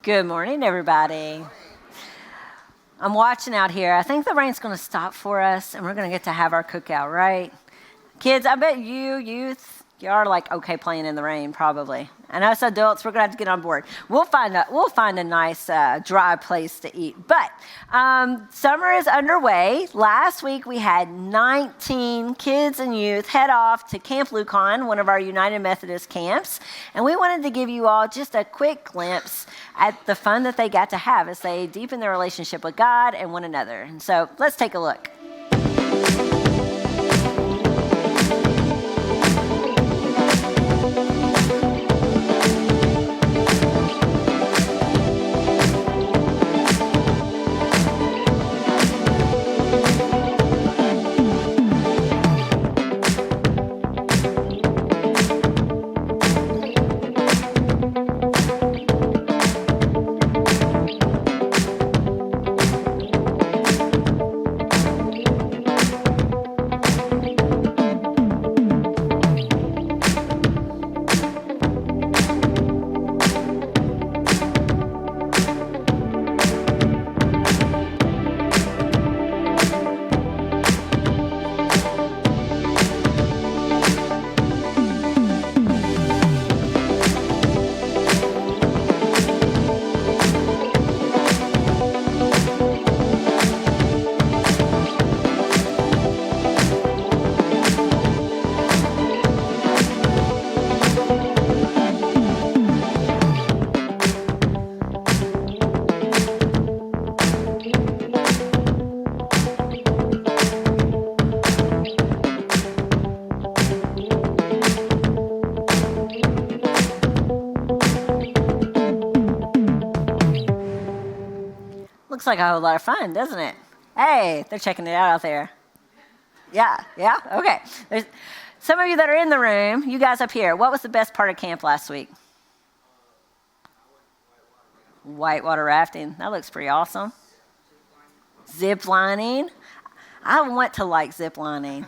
Good morning, everybody. I'm watching out here. I think the rain's going to stop for us, and we're going to get to have our cookout, right? Kids, I bet youth, you are like okay playing in the rain, probably. And us adults, we're going to have to get on board. We'll find a nice dry place to eat. But summer is underway. Last week we had 19 kids and youth head off to Camp Lucan, one of our United Methodist camps. And we wanted to give you all just a quick glimpse at the fun that they got to have as they deepen their relationship with God and one another. And so let's take a look. Looks like a whole lot of fun, doesn't it? Hey, they're checking it out there. Yeah, okay. There's some of you that are in the room, you guys up here, what was the best part of camp last week? Whitewater rafting. That looks pretty awesome. Zip lining. I want to like zip lining.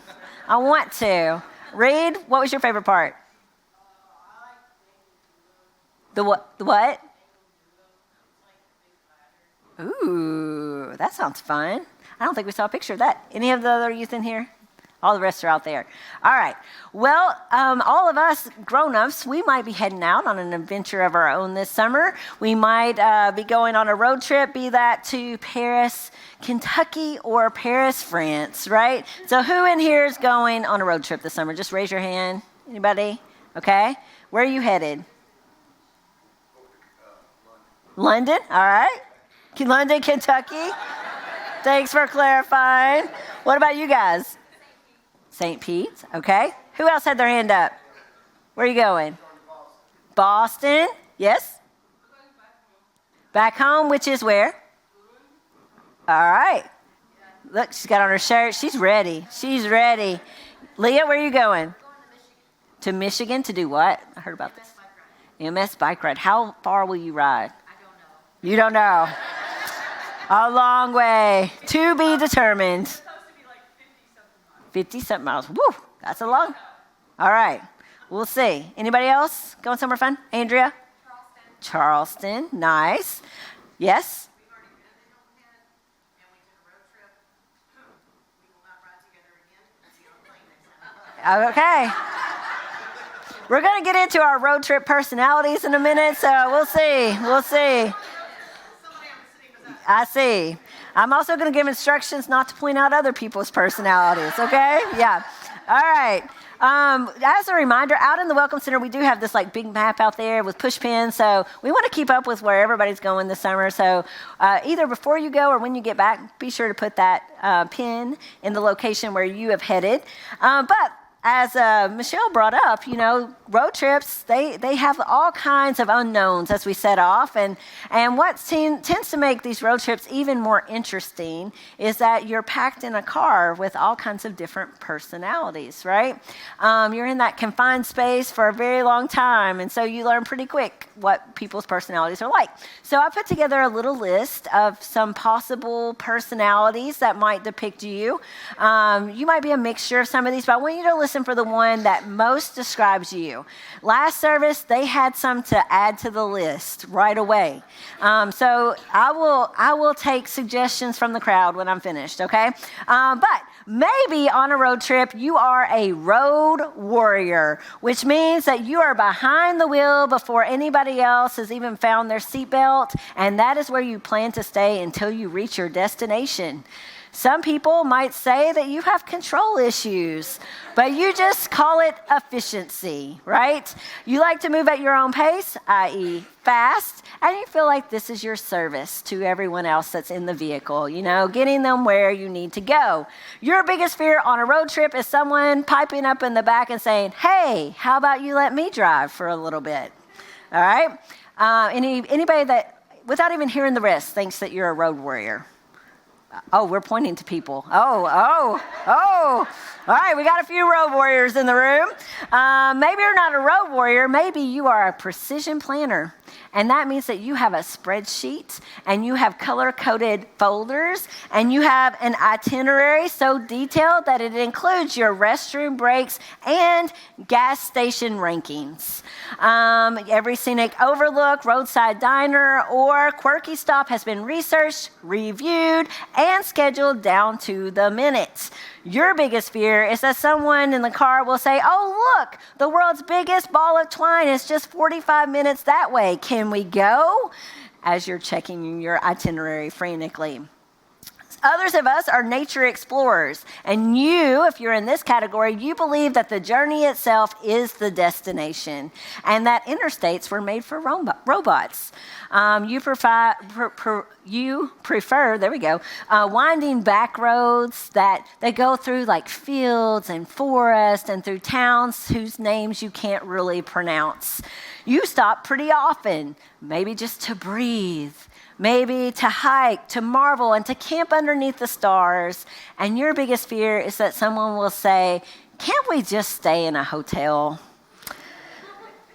I want to. Reed, what was your favorite part? The what? The what? Ooh, that sounds fun. I don't think we saw a picture of that. Any of the other youth in here? All the rest are out there. All right. Well, all of us grown-ups, we might be heading out on an adventure of our own this summer. We might be going on a road trip, be that to Paris, Kentucky, or Paris, France, right? So who in here is going on a road trip this summer? Just raise your hand. Anybody? Okay. Where are you headed? London. All right. London, Kentucky. Thanks for clarifying. What about you guys? St. Pete's. Okay. Who else had their hand up? Where are you going? Boston. Yes? Back home, which is where? All right. Look, she's got on her shirt. She's ready. Leah, where are you going? To Michigan to do what? I heard about this. MS bike ride. How far will you ride? You don't know. A long way. To be determined. It's supposed to be like 50-something miles. Woo, that's a long. All right. We'll see. Anybody else going somewhere fun? Andrea? Charleston. Nice. Yes? We've already been to Hilton Head, and we took a road trip. We will not ride together again. Okay. We're going to get into our road trip personalities in a minute, so we'll see. I see. I'm also going to give instructions not to point out other people's personalities, okay? Yeah. All right. As a reminder, out in the Welcome Center, we do have this like big map out there with push pins, so we want to keep up with where everybody's going this summer. So either before you go or when you get back, be sure to put that pin in the location where you have headed. But as Michelle brought up, road trips, they have all kinds of unknowns as we set off. And what tends to make these road trips even more interesting is that you're packed in a car with all kinds of different personalities, right? You're in that confined space for a very long time. And so you learn pretty quick what people's personalities are like. So I put together a little list of some possible personalities that might depict you. You might be a mixture of some of these, but I want you to listen listen for the one that most describes you. Last service, they had some to add to the list right away. So I will take suggestions from the crowd when I'm finished, okay? But maybe on a road trip, you are a road warrior, which means that you are behind the wheel before anybody else has even found their seatbelt, and that is where you plan to stay until you reach your destination. Some people might say that you have control issues, but you just call it efficiency, right? You like to move at your own pace, i.e. fast, and you feel like this is your service to everyone else that's in the vehicle, getting them where you need to go. Your biggest fear on a road trip is someone piping up in the back and saying, hey, how about you let me drive for a little bit? All right? Anybody that, without even hearing the rest, thinks that you're a road warrior? Oh, we're pointing to people. Oh. All right, we got a few road warriors in the room. Maybe you're not a road warrior. Maybe you are a precision planner. And that means that you have a spreadsheet and you have color-coded folders and you have an itinerary so detailed that it includes your restroom breaks and gas station rankings. Every scenic overlook, roadside diner, or quirky stop has been researched, reviewed, and scheduled down to the minute. Your biggest fear is that someone in the car will say, oh, look, the world's biggest ball of twine is just 45 minutes that way. Can we go? As you're checking your itinerary frantically. Others of us are nature explorers, and you, if you're in this category, you believe that the journey itself is the destination, and that interstates were made for robots. You prefer, there we go, winding back roads that go through like fields and forests and through towns whose names you can't really pronounce. You stop pretty often, maybe just to breathe, maybe to hike, to marvel, and to camp underneath the stars. And your biggest fear is that someone will say, can't we just stay in a hotel?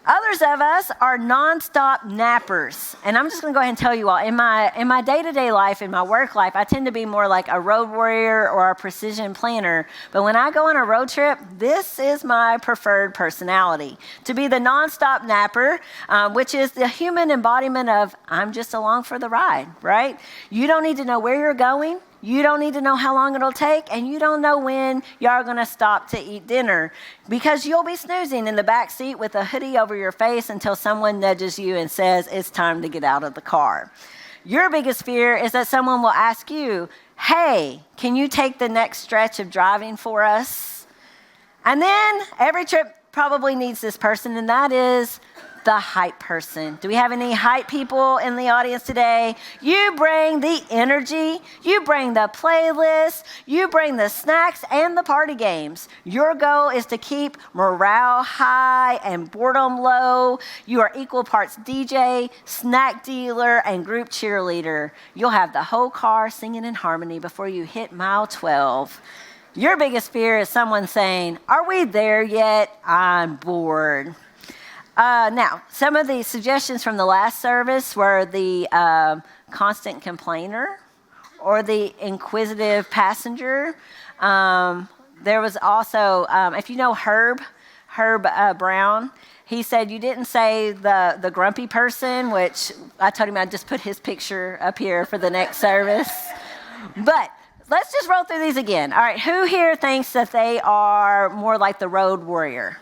Others of us are nonstop nappers. And I'm just going to go ahead and tell you all, in my day-to-day life, in my work life, I tend to be more like a road warrior or a precision planner. But when I go on a road trip, this is my preferred personality. To be the nonstop napper, which is the human embodiment of I'm just along for the ride, right? You don't need to know where you're going. You don't need to know how long it'll take, and you don't know when you're going to stop to eat dinner because you'll be snoozing in the back seat with a hoodie over your face until someone nudges you and says it's time to get out of the car. Your biggest fear is that someone will ask you, hey, can you take the next stretch of driving for us? And then every trip probably needs this person, and that is the hype person. Do we have any hype people in the audience today? You bring the energy, you bring the playlist, you bring the snacks and the party games. Your goal is to keep morale high and boredom low. You are equal parts DJ, snack dealer, and group cheerleader. You'll have the whole car singing in harmony before you hit mile 12. Your biggest fear is someone saying, are we there yet? I'm bored. Now, some of the suggestions from the last service were the constant complainer or the inquisitive passenger. There was also, if you know Herb Brown, he said you didn't say the grumpy person, which I told him I'd just put his picture up here for the next service. But let's just roll through these again. All right, who here thinks that they are more like the road warrior?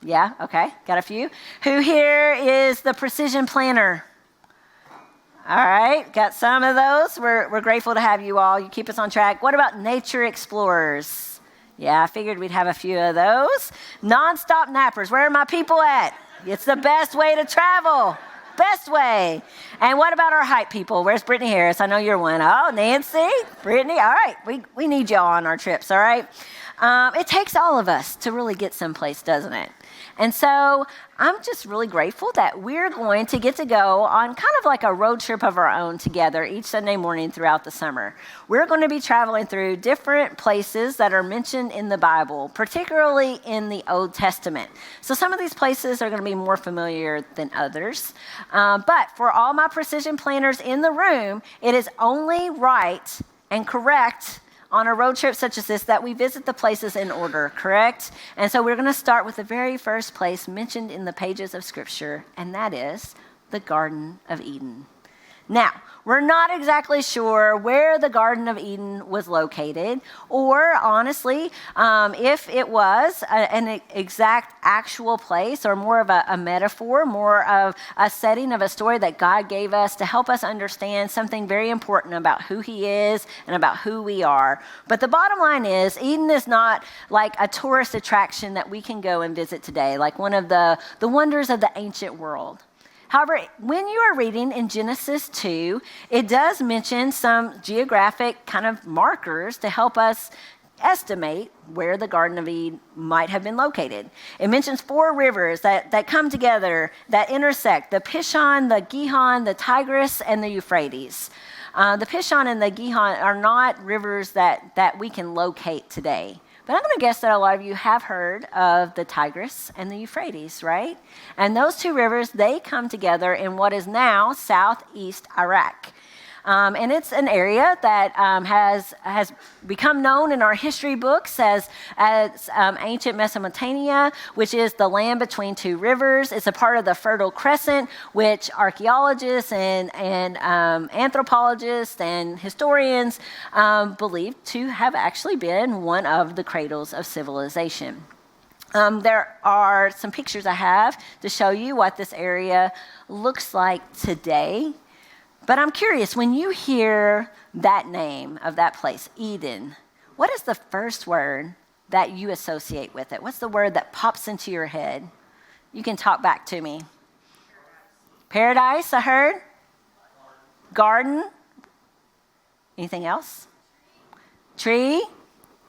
Yeah, okay, got a few. Who here is the precision planner? All right, got some of those. We're grateful to have you all. You keep us on track. What about nature explorers? Yeah, I figured we'd have a few of those. Non-stop nappers. Where are my people at? It's the best way to travel. Best way. And what about our hype people? Where's Brittany Harris? I know you're one. Oh, Nancy, Brittany. All right, we need y'all on our trips, all right? It takes all of us to really get someplace, doesn't it? And so I'm just really grateful that we're going to get to go on kind of like a road trip of our own together each Sunday morning throughout the summer. We're going to be traveling through different places that are mentioned in the Bible, particularly in the Old Testament. So some of these places are going to be more familiar than others. But for all my precision planners in the room, it is only right and correct on a road trip such as this that we visit the places in order, correct? And so we're going to start with the very first place mentioned in the pages of Scripture, and that is the Garden of Eden. Now, we're not exactly sure where the Garden of Eden was located, or honestly, if it was an exact actual place, or more of a metaphor, more of a setting of a story that God gave us to help us understand something very important about who He is and about who we are. But the bottom line is, Eden is not like a tourist attraction that we can go and visit today, like one of the wonders of the ancient world. However, when you are reading in Genesis 2, it does mention some geographic kind of markers to help us estimate where the Garden of Eden might have been located. It mentions 4 rivers that come together, that intersect: the Pishon, the Gihon, the Tigris, and the Euphrates. The Pishon and the Gihon are not rivers that we can locate today. But I'm going to guess that a lot of you have heard of the Tigris and the Euphrates, right? And those 2 rivers, they come together in what is now southeast Iraq. And it's an area that has become known in our history books as ancient Mesopotamia, which is the land between 2 rivers. It's a part of the Fertile Crescent, which archaeologists and anthropologists and historians believe to have actually been one of the cradles of civilization. There are some pictures I have to show you what this area looks like today. But I'm curious, when you hear that name of that place, Eden, what is the first word that you associate with it? What's the word that pops into your head? You can talk back to me. Paradise, I heard. Garden. Anything else? Tree.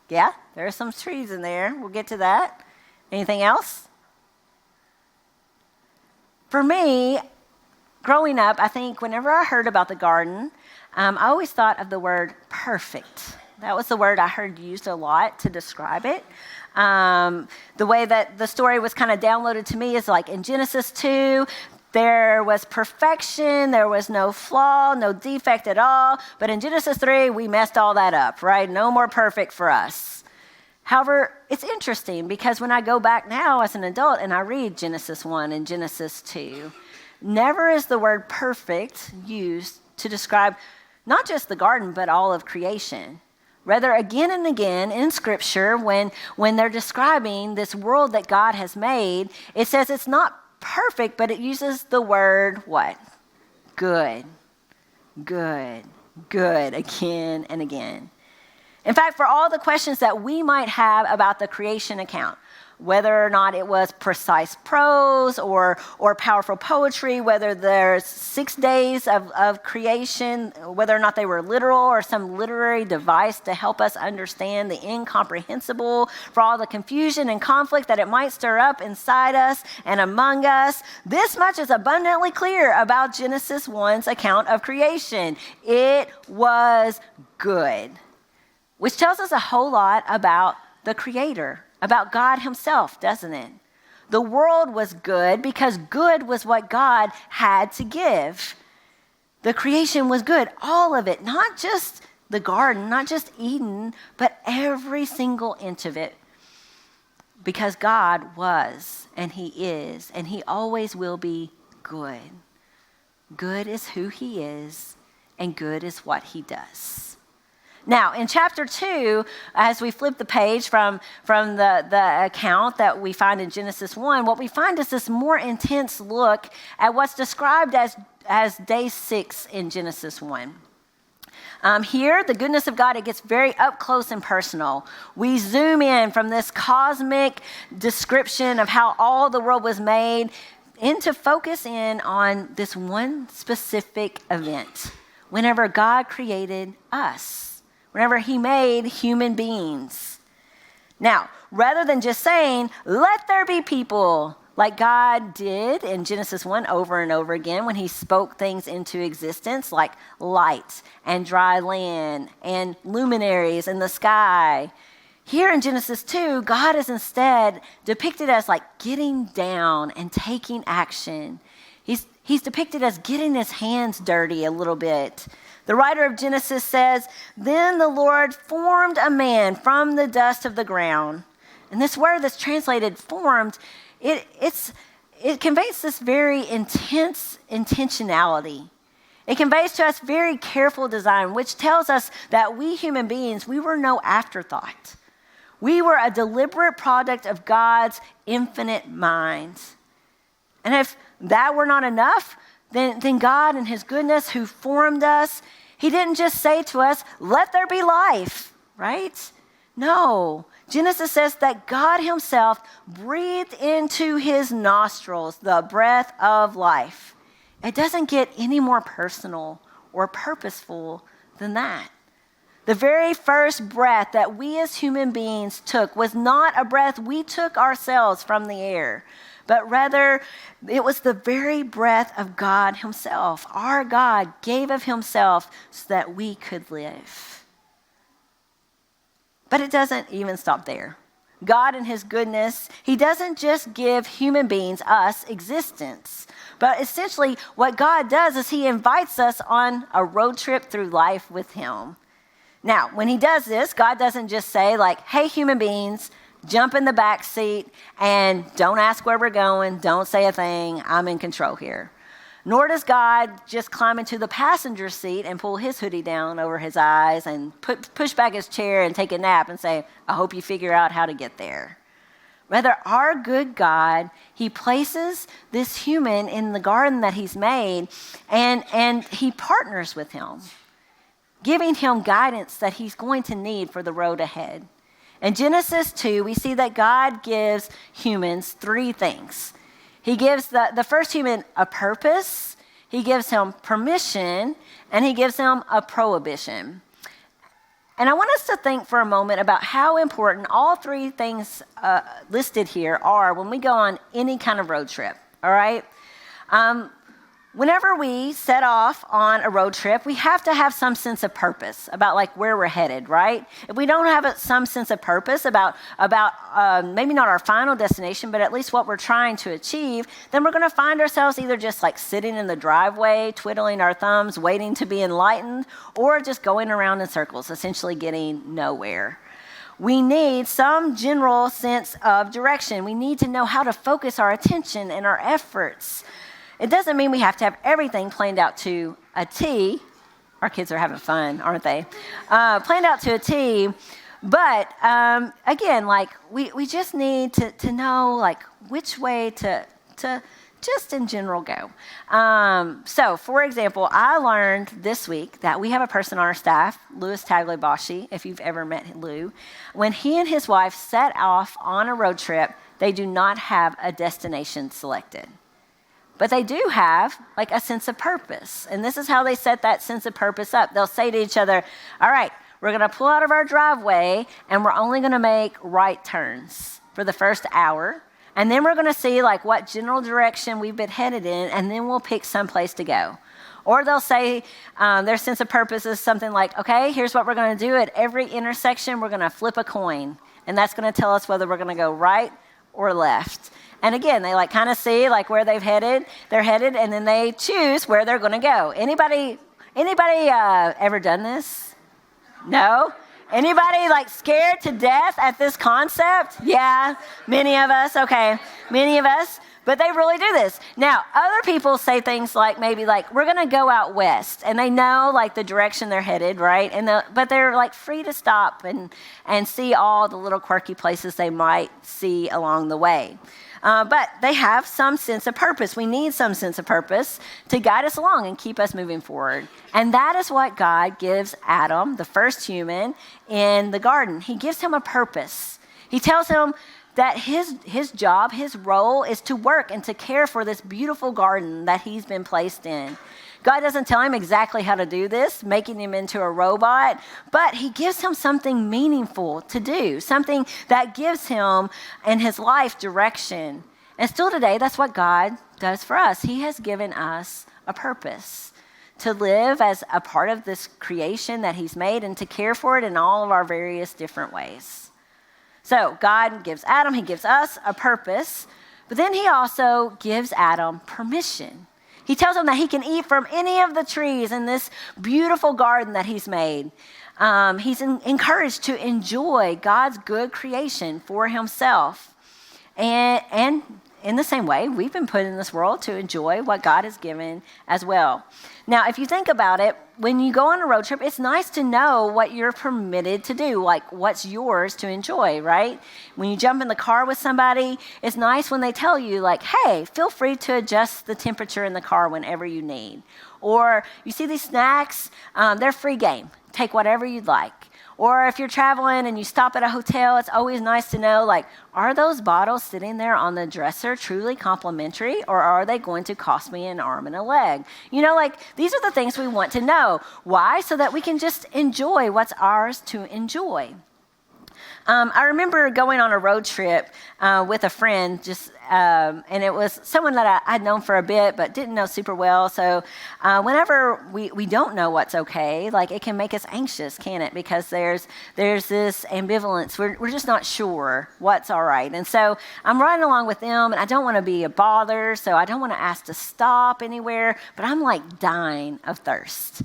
Yeah, there are some trees in there. We'll get to that. Anything else? For me, growing up, I think whenever I heard about the garden, I always thought of the word perfect. That was the word I heard used a lot to describe it. The way that the story was kind of downloaded to me is like in Genesis 2, there was perfection, there was no flaw, no defect at all. But in Genesis 3, we messed all that up, right? No more perfect for us. However, it's interesting because when I go back now as an adult and I read Genesis 1 and Genesis 2, never is the word perfect used to describe not just the garden, but all of creation. Rather, again and again in Scripture, when they're describing this world that God has made, it says it's not perfect, but it uses the word what? Good. Good. Good, again and again. In fact, for all the questions that we might have about the creation account, whether or not it was precise prose or powerful poetry, whether there's 6 days of creation, whether or not they were literal or some literary device to help us understand the incomprehensible, for all the confusion and conflict that it might stir up inside us and among us, this much is abundantly clear about Genesis 1's account of creation. It was good, which tells us a whole lot about the Creator, about God Himself, doesn't it? The world was good because good was what God had to give. The creation was good, all of it, not just the garden, not just Eden, but every single inch of it. Because God was, and He is, and He always will be good. Good is who He is, and good is what He does. Now, in chapter 2, as we flip the page from the account that we find in Genesis 1, what we find is this more intense look at what's described as day 6 in Genesis 1. Here, the goodness of God, it gets very up close and personal. We zoom in from this cosmic description of how all the world was made into focus in on this one specific event, whenever God created us. Whenever He made human beings. Now, rather than just saying, let there be people, like God did in Genesis 1 over and over again when He spoke things into existence, like light and dry land and luminaries in the sky. Here in Genesis 2, God is instead depicted as like getting down and taking action. he's depicted as getting his hands dirty a little bit. The writer of Genesis says, "Then the Lord formed a man from the dust of the ground." And this word that's translated formed, it conveys this very intense intentionality. It conveys to us very careful design, which tells us that we human beings, we were no afterthought. We were a deliberate product of God's infinite mind. And if that were not enough, then God in his goodness who formed us, he didn't just say to us, "Let there be life," right? No. Genesis says that God himself breathed into his nostrils the breath of life. It doesn't get any more personal or purposeful than that. The very first breath that we as human beings took was not a breath we took ourselves from the air, but rather it was the very breath of God himself. Our God gave of himself so that we could live. But it doesn't even stop there. God in his goodness, he doesn't just give human beings, us, existence. But essentially what God does is he invites us on a road trip through life with him. Now, when he does this, God doesn't just say like, "Hey, human beings, jump in the back seat and don't ask where we're going. Don't say a thing. I'm in control here." Nor does God just climb into the passenger seat and pull his hoodie down over his eyes and push back his chair and take a nap and say, "I hope you figure out how to get there." Rather, our good God, he places this human in the garden that he's made and he partners with him, giving him guidance that he's going to need for the road ahead. In Genesis 2, we see that God gives humans three things. He gives the first human a purpose, he gives him permission, and he gives him a prohibition. And I want us to think for a moment about how important all three things listed here are when we go on any kind of road trip, all right? Whenever we set off on a road trip, we have to have some sense of purpose about like where we're headed, right? If we don't have some sense of purpose about maybe not our final destination, but at least what we're trying to achieve, then we're going to find ourselves either just like sitting in the driveway, twiddling our thumbs, waiting to be enlightened, or just going around in circles, essentially getting nowhere. We need some general sense of direction. We need to know how to focus our attention and our efforts. It doesn't mean we have to have everything planned out to a T. Our kids are having fun, aren't they? Planned out to a T. But again, like we just need to know like which way to just in general go. So, for example, I learned this week that we have a person on our staff, Louis Tagliaboschi, if you've ever met Lou. When he and his wife set off on a road trip, they do not have a destination selected. But they do have like a sense of purpose. And this is how they set that sense of purpose up. They'll say to each other, "All right, we're going to pull out of our driveway and we're only going to make right turns for the first hour. And then we're going to see like what general direction we've been headed in, and then we'll pick some place to go." Or they'll say their sense of purpose is something like, "Okay, here's what we're going to do. At every intersection, we're going to flip a coin. And that's going to tell us whether we're going to go right or left." And again, they like kind of see like where they're headed, and then they choose where they're going to go. Anybody ever done this? No? Anybody like scared to death at this concept? Yeah, many of us. Okay, many of us. But they really do this. Now, other people say things like maybe like, "We're going to go out west," and they know like the direction they're headed, right? But they're like free to stop and see all the little quirky places they might see along the way. But they have some sense of purpose. We need some sense of purpose to guide us along and keep us moving forward. And that is what God gives Adam, the first human, in the garden. He gives him a purpose. He tells him that his job, his role is to work and to care for this beautiful garden that he's been placed in. God doesn't tell him exactly how to do this, making him into a robot, but he gives him something meaningful to do, something that gives him in his life direction. And still today, that's what God does for us. He has given us a purpose to live as a part of this creation that he's made and to care for it in all of our various different ways. So God gives Adam, he gives us a purpose, but then he also gives Adam permission. He tells him that he can eat from any of the trees in this beautiful garden that he's made. He's encouraged to enjoy God's good creation for himself. And in the same way, we've been put in this world to enjoy what God has given as well. Now, if you think about it, when you go on a road trip, it's nice to know what you're permitted to do, like what's yours to enjoy, right? When you jump in the car with somebody, it's nice when they tell you, like, hey, feel free to adjust the temperature in the car whenever you need. Or you see these snacks, they're free game. Take whatever you'd like. Or if you're traveling and you stop at a hotel, it's always nice to know, like, are those bottles sitting there on the dresser truly complimentary, or are they going to cost me an arm and a leg? You know, like, these are the things we want to know. Why? So that we can just enjoy what's ours to enjoy. I remember going on a road trip with a friend, and it was someone that I'd known for a bit but didn't know super well. So whenever we don't know what's okay, like it can make us anxious, can it? Because there's this ambivalence. We're just not sure what's all right. And so I'm riding along with them, and I don't want to be a bother, so I don't want to ask to stop anywhere, but I'm like dying of thirst.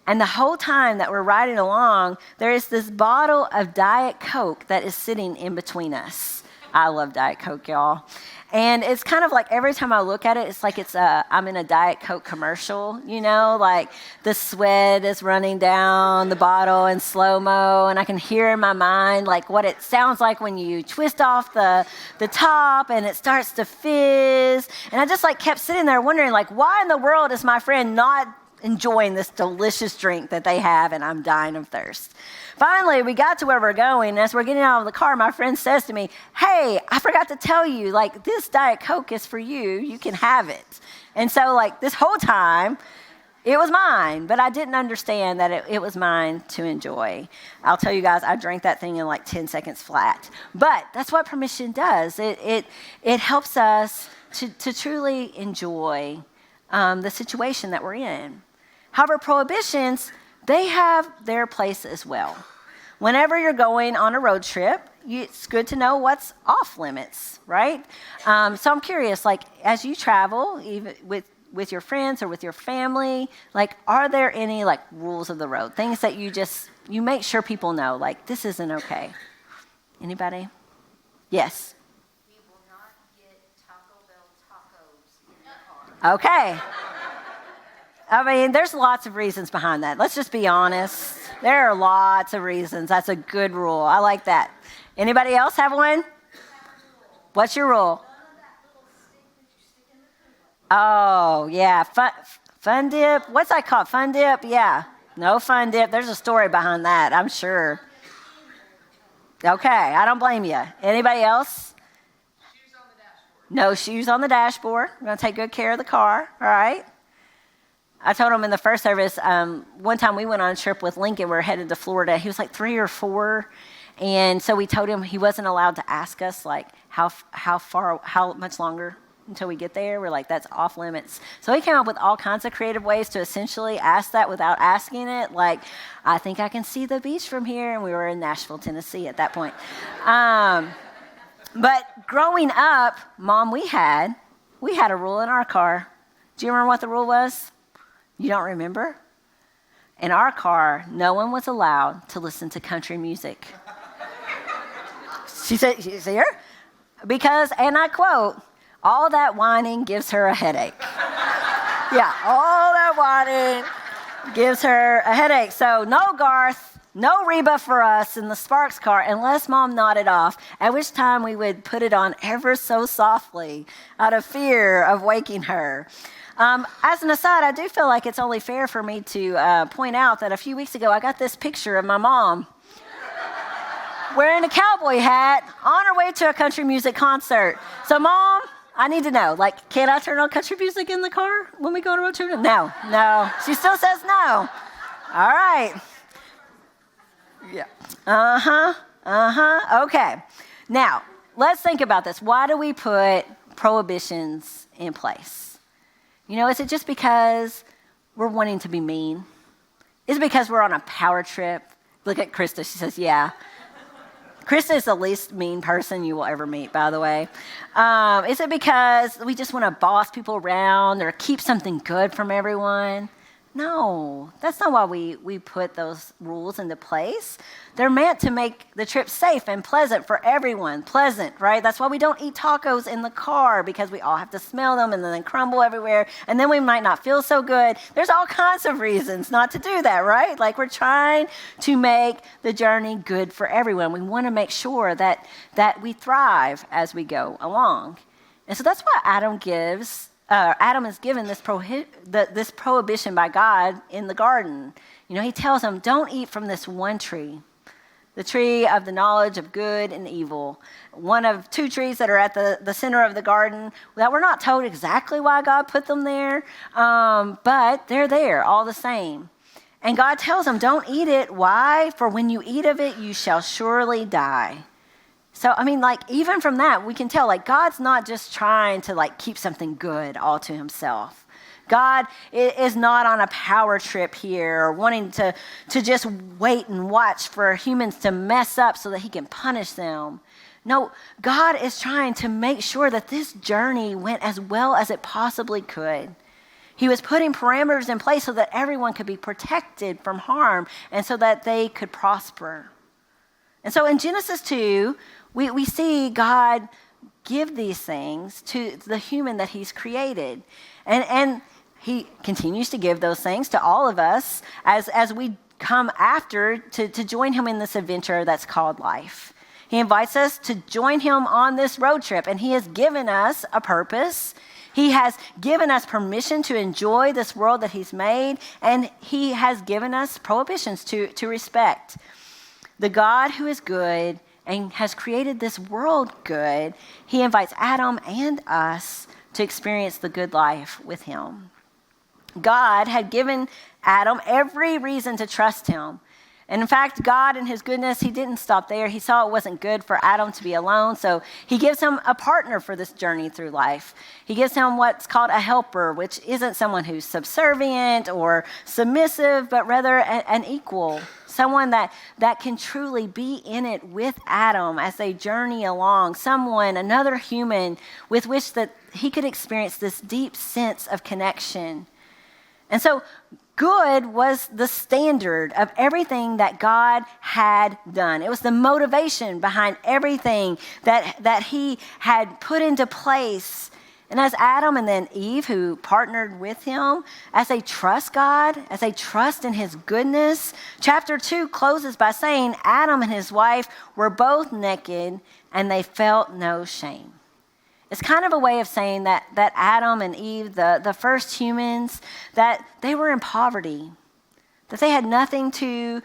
And the whole time that we're riding along, there is this bottle of Diet Coke that is sitting in between us. I love Diet Coke, y'all. And it's kind of like every time I look at it, it's like I'm in a Diet Coke commercial, you know, like the sweat is running down the bottle in slow-mo, and I can hear in my mind like what it sounds like when you twist off the top and it starts to fizz. And I just like kept sitting there wondering, like, why in the world is my friend not enjoying this delicious drink that they have, and I'm dying of thirst. Finally, we got to where we're going, and as we're getting out of the car, my friend says to me, hey, I forgot to tell you, like, this Diet Coke is for you. You can have it. And so, like, this whole time, it was mine, but I didn't understand that it was mine to enjoy. I'll tell you guys, I drank that thing in like 10 seconds flat. But that's what permission does. It helps us to truly enjoy the situation that we're in. However, prohibitions, they have their place as well. Whenever you're going on a road trip, it's good to know what's off limits, right? So I'm curious, like, as you travel, even with your friends or with your family, like, are there any, like, rules of the road? Things that you make sure people know, like, this isn't okay. Anybody? Yes? We will not get Taco Bell tacos in the car. Okay. I mean, there's lots of reasons behind that. Let's just be honest. There are lots of reasons. That's a good rule. I like that. Anybody else have one? What's your rule? Oh, yeah. Fun dip. What's that called? Fun dip? Yeah. No fun dip. There's a story behind that, I'm sure. Okay. I don't blame you. Anybody else? Shoes on the dashboard. No shoes on the dashboard. We're going to take good care of the car. All right. I told him in the first service, one time we went on a trip with Lincoln. We were headed to Florida. He was like 3 or 4. And so we told him he wasn't allowed to ask us, like, how much longer until we get there. We're like, that's off limits. So he came up with all kinds of creative ways to essentially ask that without asking it. Like, I think I can see the beach from here. And we were in Nashville, Tennessee at that point. But growing up, Mom, we had a rule in our car. Do you remember what the rule was? You don't remember? In our car, no one was allowed to listen to country music. She said, you see her? Because, and I quote, all that whining gives her a headache. Yeah, all that whining gives her a headache. So no Garth, no Reba for us in the Sparks car unless Mom nodded off, at which time we would put it on ever so softly out of fear of waking her. As an aside, I do feel like it's only fair for me to point out that a few weeks ago I got this picture of my mom wearing a cowboy hat on her way to a country music concert. So, Mom, I need to know, like, can I turn on country music in the car when we go on a road trip? No. She still says no. All right. Yeah. Okay. Now, let's think about this. Why do we put prohibitions in place? You know, is it just because we're wanting to be mean? Is it because we're on a power trip? Look at Krista. She says, yeah. Krista is the least mean person you will ever meet, by the way. Is it because we just want to boss people around or keep something good from everyone? No, that's not why we put those rules into place. They're meant to make the trip safe and pleasant for everyone. Pleasant, right? That's why we don't eat tacos in the car, because we all have to smell them and then they crumble everywhere, and then we might not feel so good. There's all kinds of reasons not to do that, right? Like, we're trying to make the journey good for everyone. We want to make sure that we thrive as we go along. And so that's why Adam is given this prohibition by God in the garden. He tells him, don't eat from this one tree, the tree of the knowledge of good and evil. One of two trees that are at the center of the garden that we're not told exactly why God put them there, but they're there all the same. And God tells him, don't eat it. Why? For when you eat of it, you shall surely die. So, even from that, we can tell, God's not just trying to, keep something good all to himself. God is not on a power trip here or wanting to just wait and watch for humans to mess up so that he can punish them. No, God is trying to make sure that this journey went as well as it possibly could. He was putting parameters in place so that everyone could be protected from harm and so that they could prosper. And so in Genesis 2, we see God give these things to the human that he's created. And he continues to give those things to all of us as we come after to join him in this adventure that's called life. He invites us to join him on this road trip, and he has given us a purpose. He has given us permission to enjoy this world that he's made, and he has given us prohibitions to respect. The God who is good and has created this world good, he invites Adam and us to experience the good life with him. God had given Adam every reason to trust him. And in fact, God in his goodness, he didn't stop there. He saw it wasn't good for Adam to be alone, so he gives him a partner for this journey through life. He gives him what's called a helper, which isn't someone who's subservient or submissive, but rather an equal. Someone that can truly be in it with Adam as they journey along. Another human with which that he could experience this deep sense of connection. And so good was the standard of everything that God had done. It was the motivation behind everything that he had put into place. And as Adam and then Eve, who partnered with him, as they trust God, as they trust in his goodness, chapter 2 closes by saying Adam and his wife were both naked and they felt no shame. It's kind of a way of saying that Adam and Eve, the first humans, that they were in poverty, that they had nothing to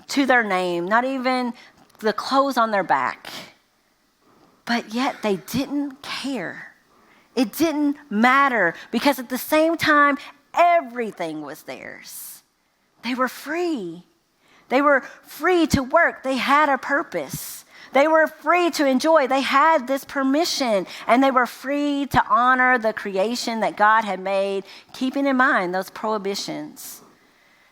their name, not even the clothes on their back. But yet they didn't care. It didn't matter, because at the same time, everything was theirs. They were free. They were free to work. They had a purpose. They were free to enjoy. They had this permission, and they were free to honor the creation that God had made, keeping in mind those prohibitions.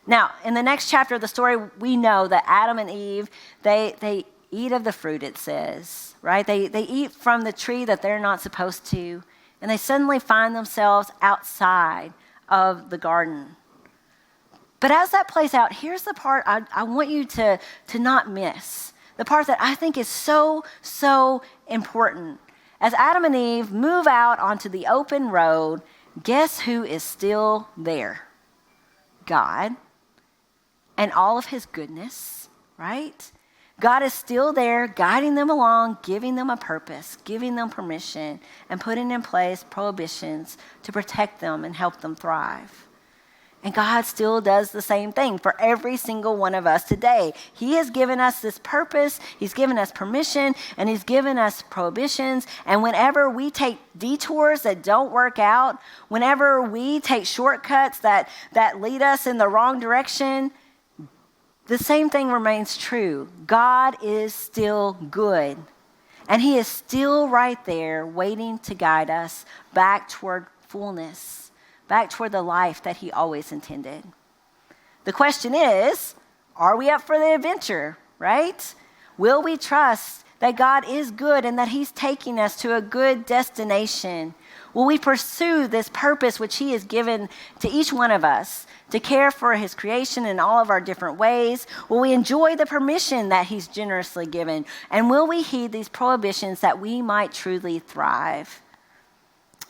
Now, in the next chapter of the story, we know that Adam and Eve, they eat of the fruit, it says, right? They eat from the tree that they're not supposed to. And they suddenly find themselves outside of the garden. But as that plays out, here's the part I want you to not miss. The part that I think is so, so important. As Adam and Eve move out onto the open road, guess who is still there? God and all of his goodness, right? God is still there, guiding them along, giving them a purpose, giving them permission, and putting in place prohibitions to protect them and help them thrive. And God still does the same thing for every single one of us today. He has given us this purpose, he's given us permission, and he's given us prohibitions. And whenever we take detours that don't work out, whenever we take shortcuts that lead us in the wrong direction, the same thing remains true. God is still good. And he is still right there waiting to guide us back toward fullness, back toward the life that he always intended. The question is, are we up for the adventure, right? Will we trust that God is good and that he's taking us to a good destination? Will we pursue this purpose which he has given to each one of us to care for his creation in all of our different ways? Will we enjoy the permission that he's generously given? And will we heed these prohibitions that we might truly thrive?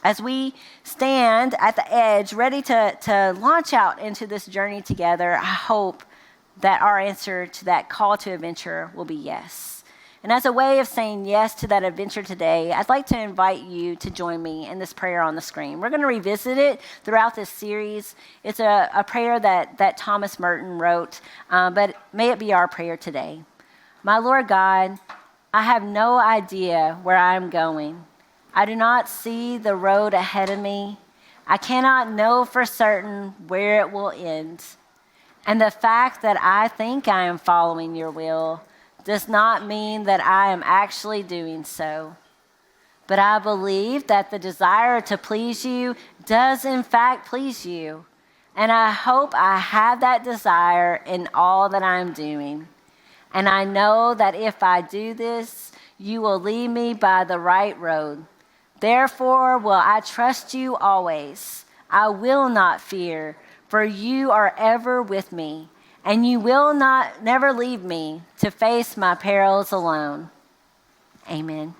As we stand at the edge, ready to launch out into this journey together, I hope that our answer to that call to adventure will be yes. And as a way of saying yes to that adventure today, I'd like to invite you to join me in this prayer on the screen. We're going to revisit it throughout this series. It's a prayer that Thomas Merton wrote, but may it be our prayer today. My Lord God, I have no idea where I am going. I do not see the road ahead of me. I cannot know for certain where it will end. And the fact that I think I am following your will does not mean that I am actually doing so. But I believe that the desire to please you does in fact please you. And I hope I have that desire in all that I'm doing. And I know that if I do this, you will lead me by the right road. Therefore will I trust you always. I will not fear, for you are ever with me, and you will never leave me to face my perils alone. Amen.